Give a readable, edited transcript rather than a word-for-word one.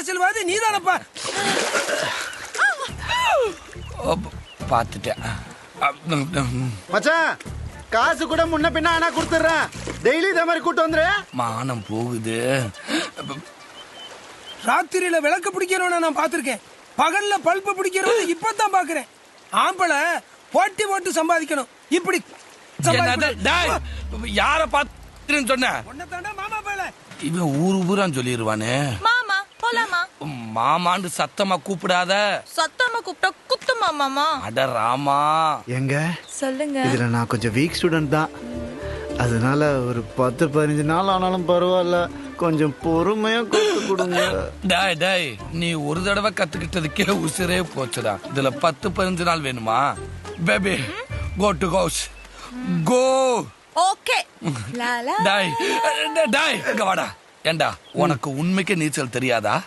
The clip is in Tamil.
அரசியல்வாதி நீதானப்பா. பாத்துட்டேன் மச்சான். காசு கூட முன்ன பின்ன ஆனா கொடுத்துறேன். டெய்லி இதே மாதிரி கூட்டு வந்துரு. மானம் போகுது. ராத்திரியில விளக்கு பிடிக்கிறவன நான் பாத்திருக்கேன். பகல்ல பல்ப பிடிக்கிறவன இப்பதான் பாக்குறேன். ஆம்பளை போட்டி போட்டு சம்பாதிக்கணும். இப்படி யார பாத்துன்னு சொன்ன? மாமா பேல இவன் ஊரான்னு சொல்லிடுவானே. மாமா போலாமா? மாமான்னு சத்தமா கூப்பிடாத. சத்தமா கூப்பிட்டா குத்துமா மாமா? அட ராமா. எங்க சொல்லுங்க. இதுல நான் கொஞ்சம் வீக் ஸ்டூடெண்ட் தான். அதனால ஒரு 10-15 நாள் ஆனாலும் பரவாயில்ல, கொஞ்சம் பொறுமையா கத்து கொடுங்க. டாய் நீ ஒரு தடவை கத்துக்கிட்டதுக்கே உசிரே போச்சுடா. இதுல 10-15 நாள் வேணுமா? Baby go to house go. Okay. Lala டாய் இங்க வாடா. ஏண்டா உனக்கு உண்மைக்கு நீச்சல் தெரியாதா?